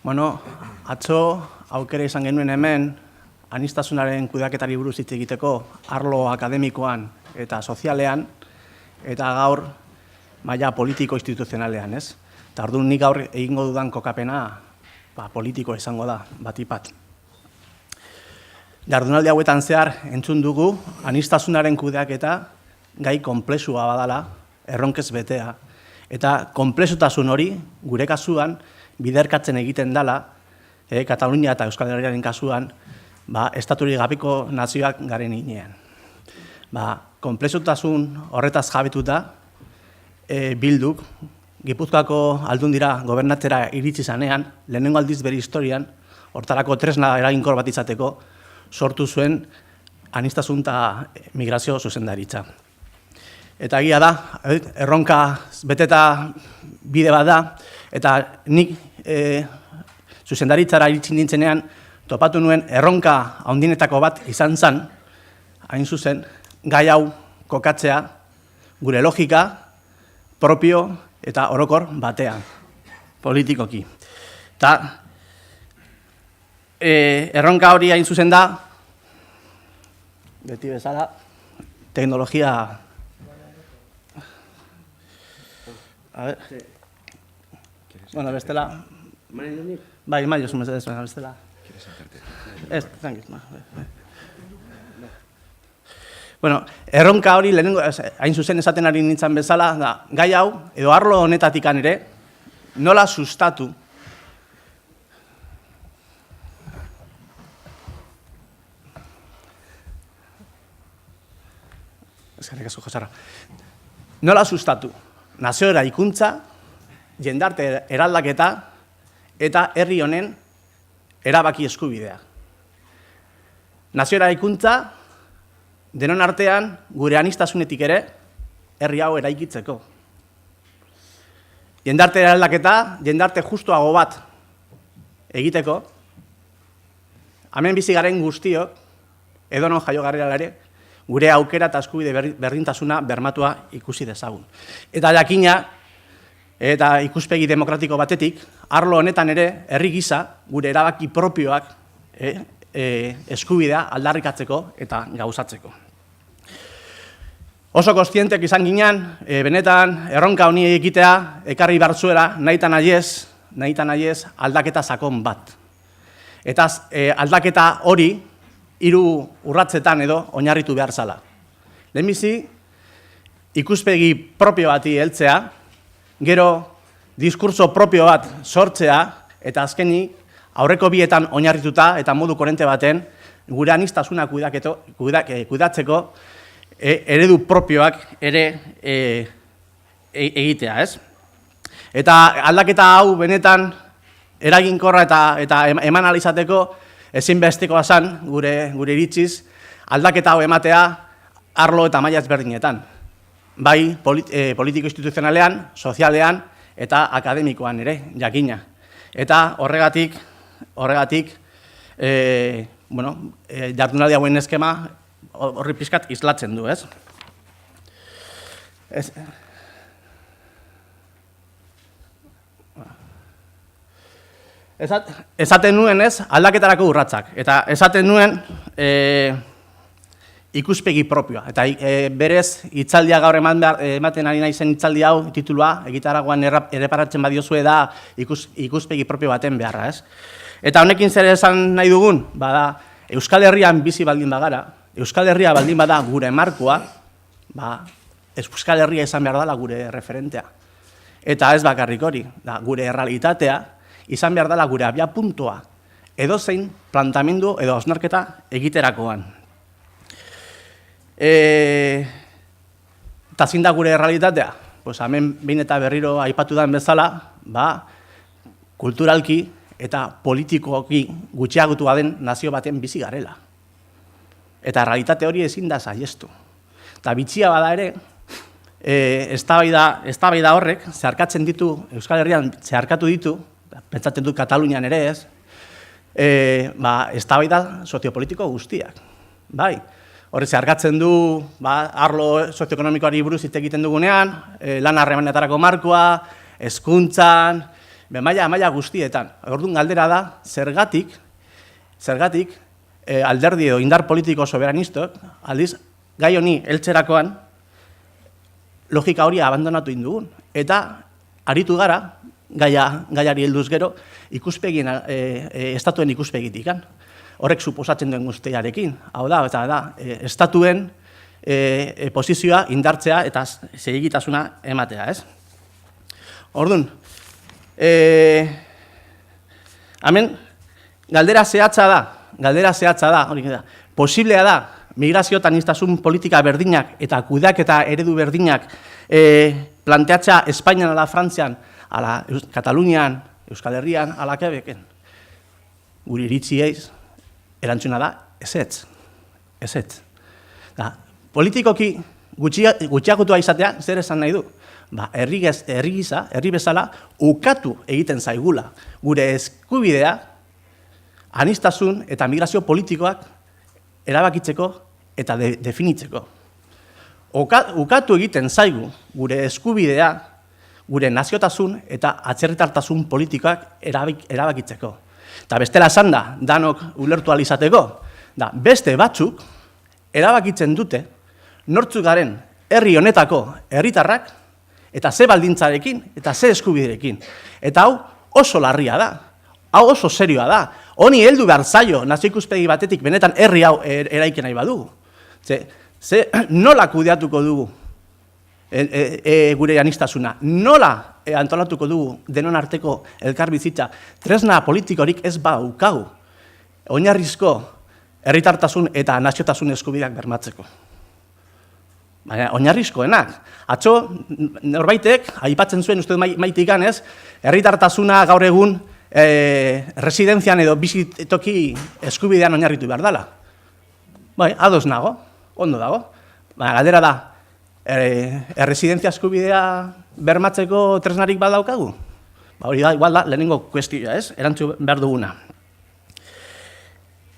Bueno, atzo aukera izan genuen hemen, aniztasunaren kudeaketari buruz hitz egiteko arlo akademikoan eta sozialean, eta gaur maila politiko-instituzionalean, ez? Eta orduan nik gaur egingo dudan kokapena politiko izango da, batipat. Jardunaldi hauetan zehar entzun dugu, aniztasunaren kudeaketa gai konplexua badala, erronkez betea, eta konplexutasun hori, gure kasuan, biderkatzen egiten dela, Katalunia eta Euskal Herriaren kasuan, estaturik gabeko nazioak garen inean. Konplexutasun horretaz jabetuta, Bilduk, Gipuzkoako Aldundira gobernatzera iritsi zanean, lehenengo aldiz bere historian, hortarako tresna eraginkor bat izateko, sortu zuen aniztasun eta migrazio zuzendaritza. Eta egia da, erronka beteta bide bat da, eta nik zuzendaritzara iritsi nintzenean, topatu nuen erronka handinetako bat izan zen, hain zuzen, gai hau kokatzea gure logika, propio eta orokor batean, politikoki. Eta erronka hori hain zuzen da, beti bezala, teknologia... A ver... Bueno, bestela... Bai, maio zumez, bestela... Ez, tranquil. Bueno, erronka hori, hain zuzen esaten ari nintzen bezala, da, gai hau, edo arlo honetatik ere, nola sustatu nola sustatu naziora ikuntza, jendarte eraldaketa eta herri honen erabaki eskubidea. Naziora ikuntza, denon artean, gure aniztasunetik ere, herri hau eraikitzeko. Jendarte eraldaketa, jendarte justuago bat egiteko, hemen bizi garen guztiok, edonon jaio garrera ere, gure aukera eta eskubide berdintasuna bermatua ikusi dezagun. Eta jakina, eta ikuspegi demokratiko batetik, arlo honetan ere, herri gisa, gure erabaki propioak eskubidea aldarrikatzeko eta gauzatzeko. Oso kontzientek izan ginen, benetan erronka honi egitea, ekarri bartzuela, nahitan aiez aldaketa sakon bat. Eta aldaketa hori, 3 urratzetan edo oinarritu behar zala. Lehenbizi, ikuspegi propio bati heltzea, gero diskurso propio bat sortzea, eta azkenik, aurreko bietan oinarrituta eta modu korente baten, gure aniztasuna kudatzeko eredu propioak ere egitea, ez? Eta aldaketa hau benetan eraginkorra eta eman alizateko ezinbestekoa zen gure iritziz aldaketa hau ematea arlo eta maila ezberdinetan. Bai politiko-instituzionalean, sozialean eta akademikoan ere, jakina. Eta horregatik, jardunaldi hauen eskema horri pixkat islatzen du, ez? Esaten nuen, ez, aldaketarako urratsak. Eta esaten nuen ikuspegi propioa. Eta berez, hitzaldia gaur ematen ari naizen hitzaldi hau, titulua, egitaragoan erreparatzen badiozue da ikuspegi propio baten beharra, ez? Eta honekin zer esan nahi dugun, bada, Euskal Herrian bizi baldin bagara, Euskal Herria baldin bada gure markoa, Euskal Herria izan behar dela gure referentea. Eta ez bakarrik hori, gure errealitatea, izan behar dela gure abia puntua, edozein plantamendu edo hausnarketa egiterakoan. Eta zein da gure errealitatea? Hemen behin eta berriro aipatu den bezala, kulturalki eta politikoki gutxiagotua den nazio baten bizi garela. Eta errealitate hori ezin da saihestu. Eta bitxia bada ere, eztabaida horrek zeharkatzen ditu, Euskal Herrian zeharkatu ditu, pentsatzen dut Katalunian ere ez, eztabaida soziopolitiko guztiak. Bai, horre zeharkatzen du arlo sozioekonomikoari buruz hitz egiten dugunean, lan harremanetarako markoa, hezkuntzan, maila guztietan. Orduan galdera da, zergatik alderdi edo indar politiko soberanistok, aldiz, gai honi heltzerakoan, logika hori abandonatu indugun. Eta, aritu gara, gaiari helduz gero, estatuen ikuspegitik. Horrek suposatzen duen guztiarekin. Hau da, estatuen posizioa indartzea eta zilegitasuna ematea, ez? Orduan, hemen, galdera zehatza da, hori da, posiblea da, migrazio eta aniztasun politika berdinak eta kudeaketa eredu berdinak planteatzea Espainian ala Frantzian, ala Katalunian, Euskal Herrian, ala Quebecen. Guri iritzieiz, erantzuna da, ezetz. Politikoki gutxiagotua izatea, zer esan nahi du? Herri bezala, ukatu egiten zaigula. Gure eskubidea, aniztasun eta migrazio politikoak erabakitzeko eta definitzeko. Ukatu egiten zaigu gure eskubidea, gure naziotasun eta atzerritartasun politikoak erabakitzeko. Eta bestela esan da, danok ulertu ahal izateko, beste batzuk erabakitzen dute nortzuk garen herri honetako herritarrak eta ze baldintzarekin eta ze eskubiderekin. Eta hau oso larria da, hau oso serioa da. Honi heldu behar zaio, nazio ikuspegi batetik benetan herri hau eraiken nahi badugu. Nola kudeatuko dugu gure aniztasuna? Nola antolatuko dugu denon arteko elkarbizitza? Tresna politikorik ez baukagu. Oinarrizko herritartasun eta naziotasun eskubideak bermatzeko. Baina, oinarrizkoenak. Atzo, norbaitek, aipatzen zuen, uste maitikan ez, herritartasuna gaur egun residenzian edo bizitoki eskubidean oinarritu behar dela. Bai, ados nago, ondo dago. Baina, galdera da, erresidentzia eskubidea bermatzeko tresnarik badaukagu? Hori da, igual da, lehenengo kuestioa, ez? Erantzu behar duguna.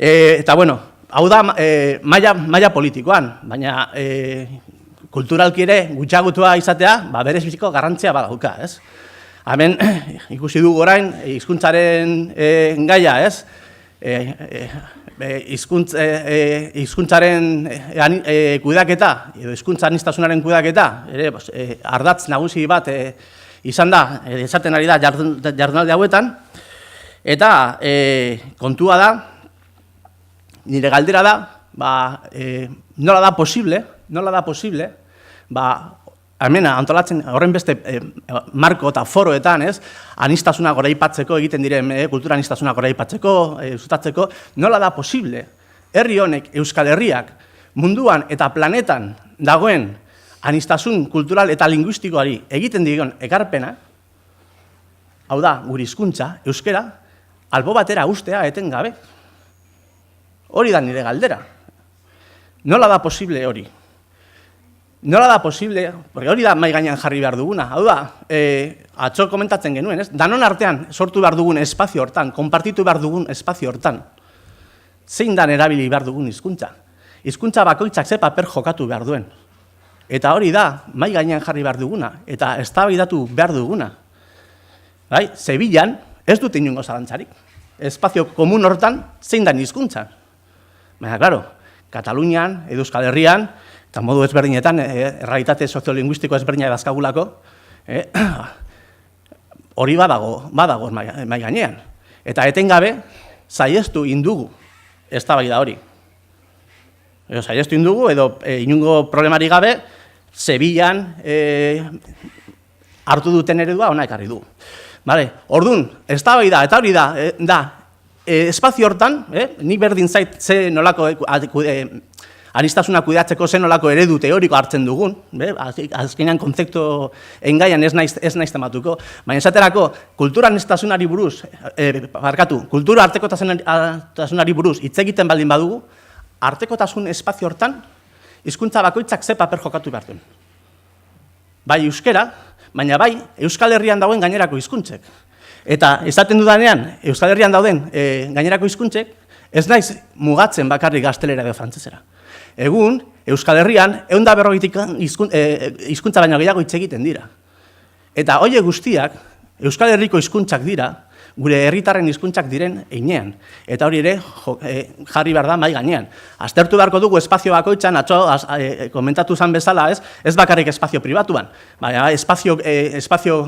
Eta, bueno, hau da maila politikoan, baina kulturalki ere gutxiagotua izatea, berez biziko garrantzia badauka, ez? Hemen, ikusi dugu orain, hizkuntzaren gaia, ez? Hizkuntzaren kudeaketa, edo hizkuntza aniztasunaren kudeaketa, ardatz nagusi bat izan da, esaten ari da jardunaldi hauetan, eta kontua da, nire galdera da, nola da posible, hemen antolatzen horren beste marko eta foroetan, ez, aniztasuna goraipatzeko egiten diren, kultura aniztasuna goraipatzeko, sustatzeko, nola da posible, herri honek, Euskal Herriak, munduan eta planetan dagoen aniztasun kultural eta linguistikoari egiten dion ekarpena, hau da, gure hizkuntza, euskera, albo batera ustea etengabe. Hori da nire galdera. Nola da posible hori? Nola da posible, porque hori da mai gainean jarri behar duguna. Hau da, atzo komentatzen genuen, ez? Danon artean sortu behar dugun espazio hortan, konpartitu behar dugun espazio hortan. Zein dan erabili behar dugun hizkuntza? Hizkuntza bakoitzak ze paper jokatu behar duen. Eta hori da, mai gainean jarri behar duguna, eta eztabaidatu behar duguna. Bai, Sevillan ez dute inongo zalantzarik. Espazio komun hortan zein dan hizkuntza. Baina, klaro, Katalunian, Euskal Herrian, eta modu ezberdinetan, errealitate soziolinguistiko ezberdina edazkagulako, hori badago mai gainean. Eta etengabe, saiestu indugu eztabaida hori. Saiestu indugu, edo inongo problemari gabe, Sevillan hartu duten eredua ona ekarri du. Orduan, eztabaida, eta hori da, espazio hortan, nik berdin zait ze nolako aniztasuna kudeatzeko zen nolako eredu teoriko hartzen dugun, azkenean kontzeptu engaian ez naiz tematuko, baina esaterako kultura aniztasunari buruz, kultura artekotasunari buruz hitz egiten baldin badugu, artekotasun espazio hortan, hizkuntza bakoitzak ze paper jokatu behar duen. Bai euskera, baina bai Euskal Herrian dagoen gainerako hizkuntzek. Eta esaten dudanean, Euskal Herrian dauden gainerako hizkuntzek, ez naiz mugatzen bakarrik gaztelera edo frantsesera. Egun, Euskal Herrian, 150 hizkuntza baino gehiago hitz egiten dira. Eta horiek guztiak, Euskal Herriko hizkuntzak dira, gure herritarren hizkuntzak diren heinean. Eta hori ere jarri behar da mai gainean. Aztertu beharko dugu espazio bakoitzan, atzo komentatu zen bezala, ez bakarrik espazio pribatuan, baina espazio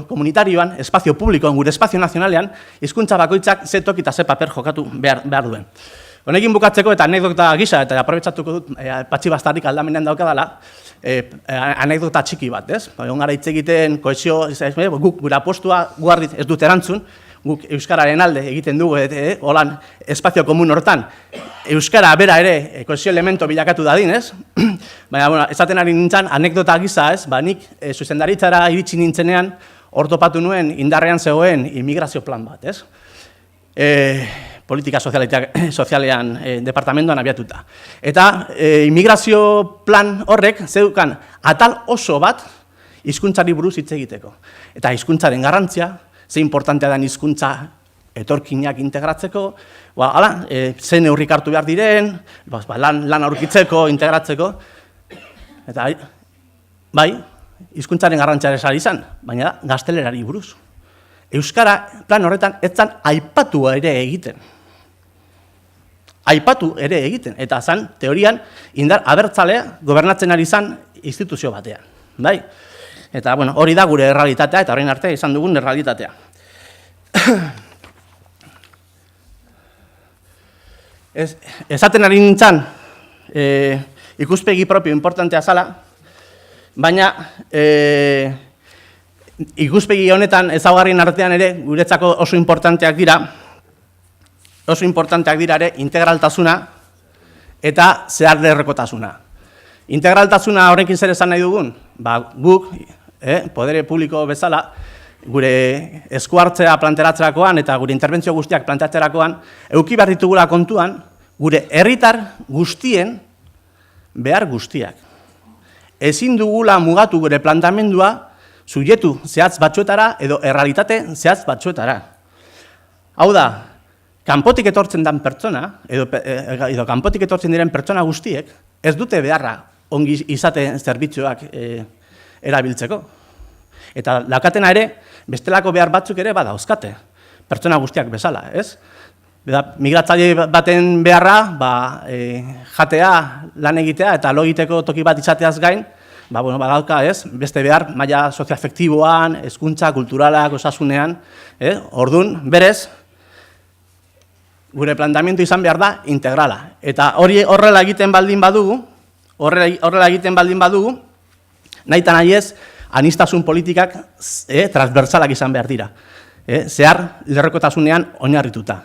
komunitarioan, espazio publikoan, gure espazio nazionalean, hizkuntza bakoitzak ze toki eta ze paper jokatu behar duen. Honekin bukatzeko eta anekdota gisa, eta aprobetsatuko dut Patxi Bastarrik aldamenean daukadala, anekdota txiki bat, ez? Gara hitz egiten, kohesio, guk gure apostua guardit ez dut erantzun, guk Euskararen alde egiten dugu, holan espazio komun hortan, Euskara bera ere kohesio elemento bilakatu dadin, ez? Baina, esaten ari nintzen, anekdota gisa, ez? Nik zuzendaritzara iritsi nintzenean, hor topatu nuen indarrean zegoen immigrazio plan bat, ez? Politika sozialean departamentoan abiatuta. Eta immigrazio plan horrek zeukan atal oso bat hizkuntzari buruz hitz egiteko. Eta hizkuntzaren garrantzia, ze importantea den hizkuntza etorkinak integratzeko, ze neurrik hartu behar diren, lan aurkitzeko, integratzeko. Eta bai, hizkuntzaren garrantziaren sari izan, baina gaztelerari buruz. Euskara plan horretan etzan aipatu ere egiten. Aipatu ere egiten, eta zan, teorian, indar abertzalea gobernatzen ari zan instituzio batean. Bai? Eta, bueno, hori da gure errealitatea, eta horrein arte izan dugun errealitatea. Esaten ari nintzen, ikuspegi propio importantea zala, baina ikuspegi honetan ezaugarrien artean ere guretzako oso importanteak dira ere integraltasuna eta zeharlerrekotasuna. Integraltasuna horrekin zer esan nahi dugun? Guk, podere publiko bezala, gure esku hartzea planteratzerakoan eta gure interbentzio guztiak planteatzerakoan, eduki behar ditugula kontuan, gure herritar guztien behar guztiak. Ezin dugula mugatu gure plantamendua subjektu zehatz batzuetara edo errealitate zehatz batzuetara. Hau da, kanpotik etortzen den pertsona, edo kanpotik etortzen diren pertsona guztiek, ez dute beharra ongi izate zerbitzuak erabiltzeko. Eta daukatena ere, bestelako behar batzuk ere badauzkate, pertsona guztiak bezala, ez? Migratzaile baten beharra, jatea, lan egitea eta lo egiteko toki bat izateaz gain, badauka, ez? Beste behar, maila sozioafektiboan, hezkuntza, kulturalak, osasunean, orduan, berez, gure planteamendu izan behar da integrala. Eta horrela egiten baldin badugu, nahita nahi ez, anistasun politikak transversalak izan behar dira. Zehar, lerrokotasunean oinarrituta.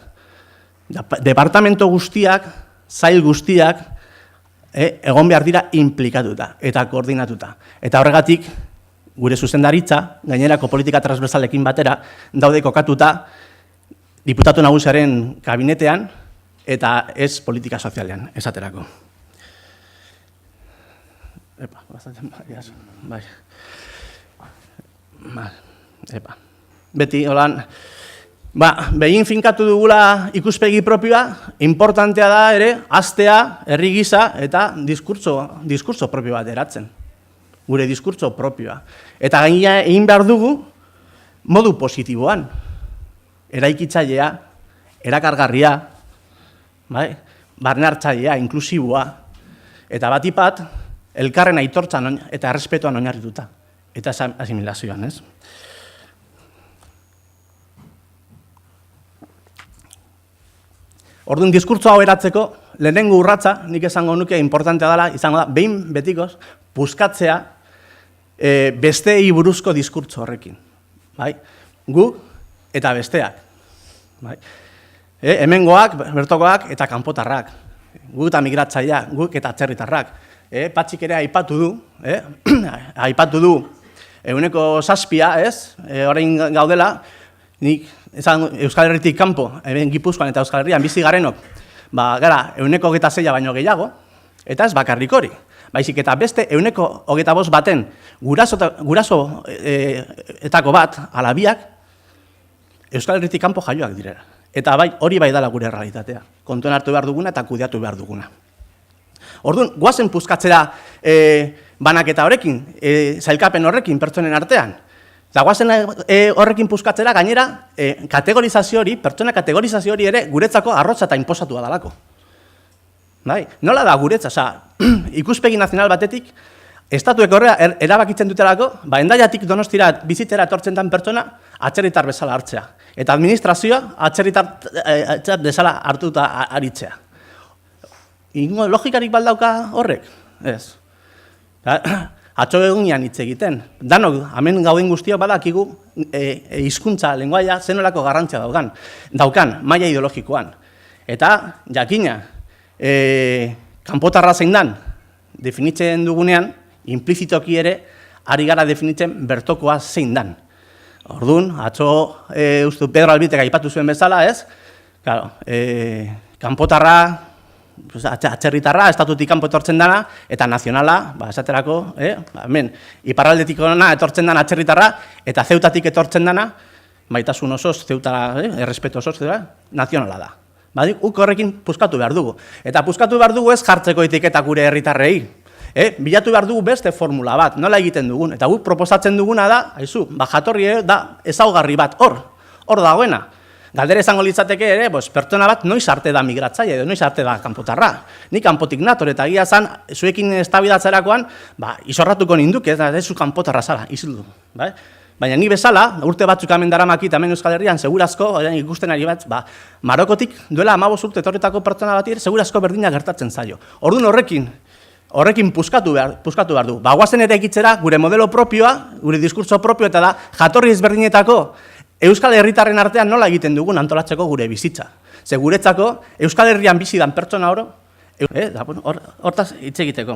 Departamento guztiak, sail guztiak, egon behar dira implikatuta eta koordinatuta. Eta horregatik, gure zuzendaritza, gainerako politika transversalekin batera, daude kokatuta diputatu nagusiaren kabinetean eta ez politika sozialean, esaterako. Beti, holan, behin finkatu dugula ikuspegi propioa, importantea da ere, hastea, herri gisa eta diskurtso propio bat eratzen. Gure diskurtso propioa. Eta gainera egin behar dugu, modu positiboan. Eraikitzailea, erakargarria, barnehartzailea, inklusiboa, eta batipat, elkarren aitortzan eta errespetuan oinarrituta. Eta asimilazioan, ez? Orduan, diskurtso hau eratzeko, lehenengo urratza, nik esango nuke importantea dela, izango da, behin betikoz, puskatzea besteei buruzko diskurtso horrekin. Gu eta besteak. Hemengoak, bertokoak eta kanpotarrak. Gu eta migratzaileak, guk eta atzerritarrak. Patxik ere aipatu du, 7%, ez? Orain gaudela, nik Euskal Herritik kanpo, Gipuzkoan eta Euskal Herrian bizi garenok, gara 26% baino gehiago, eta ez bakarrik hori. Baizik eta beste 25% baten gurasoetako bat, alabiak, Euskal Herritik kanpo jaioak direla. Eta hori bai dela gure realitatea. Kontuan hartu behar duguna eta kudeatu behar duguna. Orduan, guazen puzkatzera banaketa horrekin, zailkapen horrekin pertsonen artean. Eta guazen horrekin puskatzera, gainera, kategorizazio hori, pertsona kategorizazio hori ere guretzako arrotza eta inposatua dalako. Bai? Nola da guretza, ikuspegi nazional batetik, estatuek horrela erabakitzen dutelako, Hendaiatik Donostira bizitzera etortzen den pertsona, atzerritar bezala hartzea. Eta administrazioa atzerritar bezala hartuta aritzea. Ingo logikarik baldauka horrek? Ez. Atzo egunean hitz egiten. Danok, hemen gauden guztiok badakigu hizkuntza, lengoaia, zenolako garrantzia daukan, maila ideologikoan. Eta, jakina, kanpotarra zein dan, definitzen dugunean, implizitoki ere, ari gara definitzen bertokoa zein dan. Orduan, atzo uste Pedro Albitek aipatu zuen bezala, ez? Claro, kanpotarra, atzerritarra, estatutik kanpo etortzen dana, eta nazionala, esaterako, hemen, iparraldetik ona etortzen dana atzerritarra, eta Zeutatik etortzen dana, maitasun osoz, Zeutara, errespeto osoz, nazionala da. Uk horrekin puskatu behar dugu. Eta puskatu behar dugu ez jartzeko etiketa gure herritarrei. Bilatu behar dugu beste formula bat, nola egiten dugun. Eta guk proposatzen duguna da, haizu, jatorri da ezaugarri bat, hor dagoena. Galdera izango litzateke ere, pertsona bat noiz arte da migratzaile edo noiz arte da kanpotarra. Ni kanpotik nator eta egia zan, zuekin eztabaidatzerakoan, izorratuko ninduk, ez zu kanpotarra zara, izildu. Baina ni bezala, urte batzuk hemen daramakit, hemen Euskal Herrian, segurazko, ikusten ari bat, Marokotik duela 15 urte etorritako pertsona bat segurazko berdina gertatzen zaio. Orduan horrekin puskatu behar du. Guazen ere egitzera gure modelo propioa, gure diskurtso propio eta da, jatorri ezberdinetako Euskal Herritarren artean nola egiten dugun antolatzeko gure bizitza. Ze guretzako, Euskal Herrian bizi dan pertsona oro, hortaz hitz egiteko.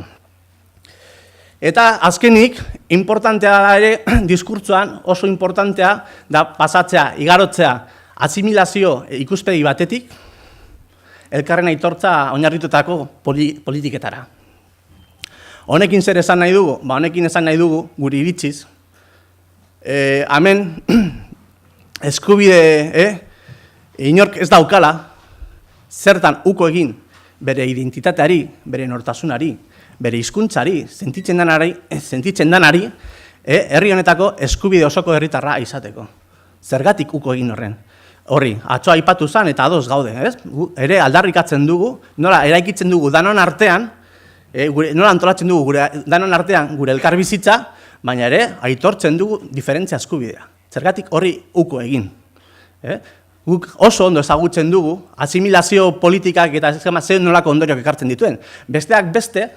Eta azkenik, importantea da ere, diskurtsoan oso importantea da pasatzea, igarotzea, asimilazio ikuspegi batetik, elkarren aitortza oinarritutako politiketara. Honekin zer esan nahi dugu? Honekin esan nahi dugu, guri iritziz, hemen eskubide, inork ez daukala, zertan uko egin bere identitateari, bere nortasunari, bere hizkuntzari, sentitzen danari, herri honetako eskubide osoko herritarra izateko. Zergatik uko egin horren. Horri, atzo aipatu zen eta ados gaude, ez? Ere aldarrikatzen dugu, nola eraikitzen dugu danon artean, nola antolatzen dugu danon artean gure elkarbizitza, baina ere aitortzen dugu diferentzia eskubidea. Zergatik horri uko egin. Guk oso ondo ezagutzen dugu, asimilazio politikak eta zer nolako ondorioak ekartzen dituen. Besteak beste,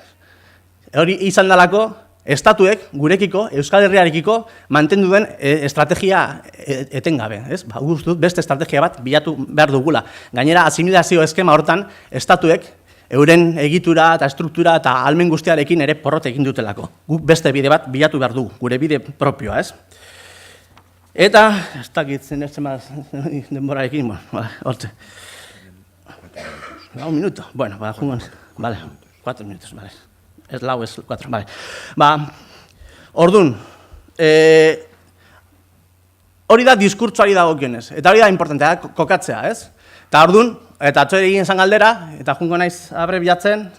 hori izan dalako, estatuek gurekiko, Euskal Herriarekiko, mantendu duen estrategia etengabe. Uste dut beste estrategia bat bilatu behar dugula. Gainera, asimilazio eskema hortan, estatuek euren egitura eta struktura eta ahalmen guztiarekin ere porrot egin dutelako. Guk beste bide bat bilatu behar dugu, gure bide propioa, ez? Eta, ez dakitzen ez zemaz denborarekin, hortze. 1 minuto, bueno, jungon, vale, 4 minutos, vale. Ez lau, ez 4, vale. Orduan, hori da diskurtsoari dagokionez, eta hori da importantea, kokatzea, ez? Eta orduan, eta atzo egin zan galdera, eta jungo naiz abrebiatzen,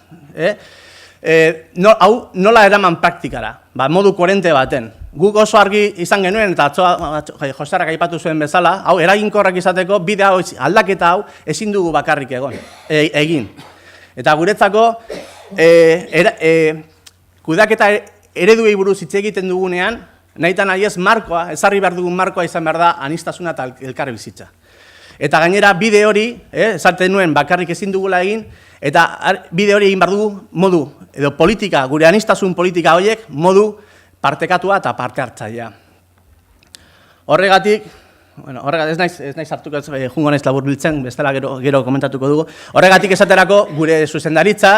hau nola eraman praktikara, modu koherente baten. Guk oso argi izan genuen, eta atzo Josearrak aipatu zuen bezala, hau eraginkorrak izateko, bide hau, aldaketa hau, ezin dugu bakarrik egin. Eta guretzako, kudeaketa ereduei buruz hitz egiten dugunean, nahitan nahiez markoa, ezarri behar dugun markoa izan behar da anistasuna eta elkarbizitza. Eta gainera bide hori, esaten nuen bakarrik ezin dugula egin, eta bide hori egin behar dugu modu, edo politika, gure anistasun politika horiek, modu partekatua eta parte hartzailea. Horregatik, ez naiz hartuko jungo naiz labur biltzen, bestela gero komentatuko dugu. Horregatik esaterako gure zuzendaritza,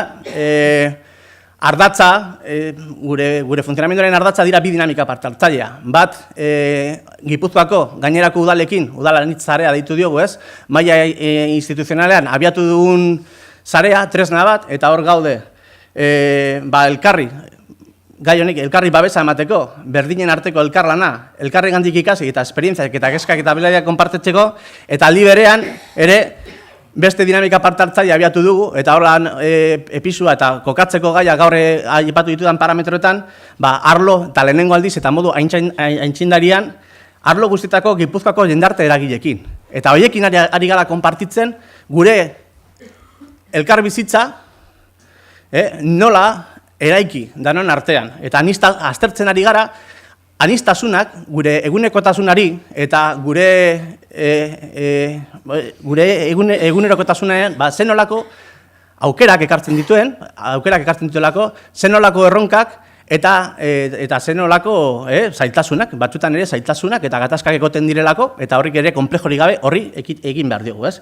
ardatza, gure funtzionamenduaren ardatza dira bi dinamika parte hartzailea. Bat, Gipuzkoako gainerako udalekin, udalanitz zarea deitu diogu ez, maila instituzionalean abiatu dugun zarea, tresna bat, eta hor gaude, elkarri, gai honek elkarri babesa emateko, berdinen arteko elkarlana, elkarri gandik ikasi eta esperientziak eta keskak eta belaiak konpartetzeko, eta aldi berean ere beste dinamika parte hartzaile abiatu dugu, eta horrean episua eta kokatzeko gaia gaur aipatu ditudan parametroetan, arlo eta lehenengo aldiz eta modu aintzindarian arlo guztietako Gipuzkoako jendarte eragilekin. Eta horiekin ari gara konpartitzen gure elkar bizitza nola eraiki danon artean. Eta aztertzen ari gara, anistasunak gure egunekotasunari eta gure egunerokotasunean zenolako aukerak ekartzen dituelako, zenolako erronkak eta zenolako zailtasunak, batzutan ere zailtasunak eta gatazkak egoten direlako, eta horrik ere konplejorik gabe horri egin behar diogu, ez?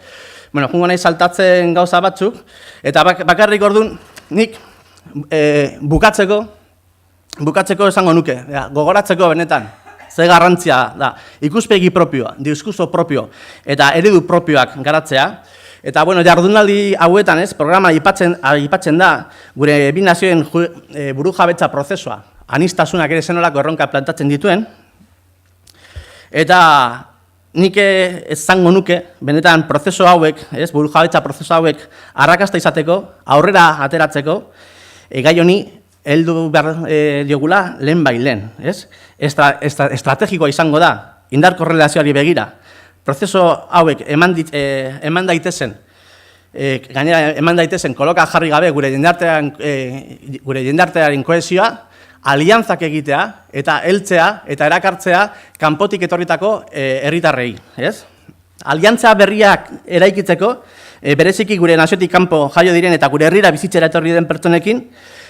Bueno, jungo nahi saltatzen gauza batzuk, eta bakarrik orduan nik bukatzeko esango nuke, gogoratzeko benetan, ze garrantzia da, ikuspegi propioa, diskurso propio eta eredu propioak garatzea. Eta, bueno, jardunaldi hauetan, programa aipatzen da, gure bi nazioen burujabetza prozesua, anistasunak ere zenolako erronka plantatzen dituen, eta nik esango nuke, benetan prozeso hauek, burujabetza prozeso hauek arrakasta izateko, aurrera ateratzeko, gai honi heldu behar diogula lehen bai lehen, estrategikoa izango da, indar korrelazioari begira, prozeso hauek eman daitezen, gainera eman daitezen koloka jarri gabe gure jendartearen kohesioa, aliantzak egitea eta heltzea eta erakartzea kanpotik etorritako herritarrei, ez? Aliantza berriak eraikitzeko, bereziki gure naziotik kanpo jaio diren eta gure herrira bizitzera etorri den pertsonekin,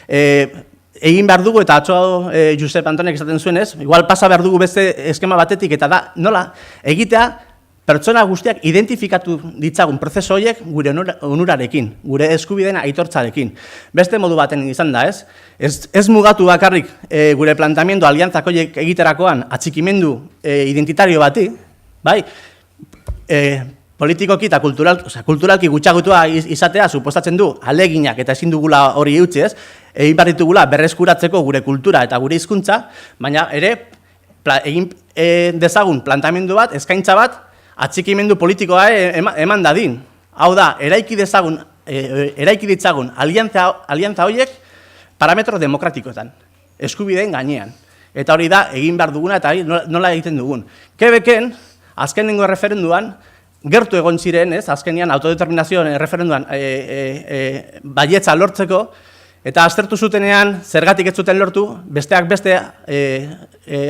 egin behar dugu, eta atzo Josep Antonek esaten zuen, ez? Igual pasa behar dugu beste eskema batetik, eta da, nola, egitea pertsona guztiak identifikatu ditzagun prozesu horiek gure onurarekin, gure eskubideen aitortzarekin. Beste modu baten izan da, ez? Ez mugatu bakarrik gure planteamendu aliantzak horiek egiterakoan atxikimendu identitario bati, bai? Politikoki eta kulturalki gutxagutua izatea suposatzen du aleginak eta ezin dugula hori eutsi, ez? Egin behar ditugula berreskuratzeko gure kultura eta gure hizkuntza, baina ere egin dezagun planteamendu bat, eskaintza bat, atxikimendu politikoa eman dadin. Hau da, eraiki ditzagun aliantza horiek parametro demokratikoetan, eskubideen gainean. Eta hori da, egin behar duguna eta nola egiten dugun. Quebecen, azkenengo referenduan, gertu egon ziren, azkenian autodeterminazioen referenduan baietza lortzeko, eta aztertu zutenean, zergatik ez zuten lortu, besteak beste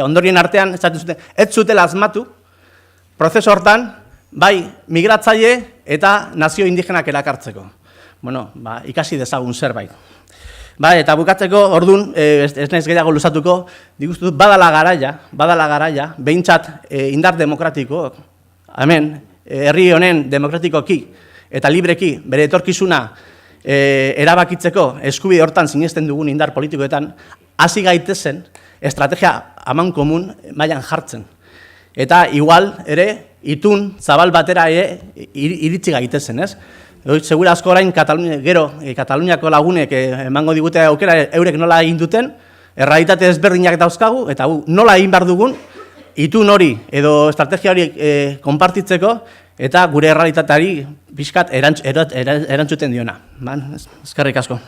ondorien artean, ez zutela asmatu, prozesu hortan, bai migratzaile eta nazio indigenak erakartzeko. Bueno, ikasi dezagun zerbait. Eta bukatzeko, orduan, ez naiz gehiago luzatuko, diguztu dut, badala garaia, behintzat indar demokratiko, hemen, herri honen demokratikoki eta libreki bere etorkizuna erabakitzeko eskubide hortan sinesten dugun indar politikoetan, hasi gaitezen estrategia amankomun mailan jartzen. Eta igual ere itun zabal batera iritsi gaitezen, ez? Segura asko orain Kataluniako lagunek emango digute aukera eurek nola egin duten, errealitate ezberdinak dauzkagu, eta nola egin behar dugun, itun hori edo estrategia hori konpartitzeko, eta gure errealitateari pixkat erantzuten diona. Eskerrik asko.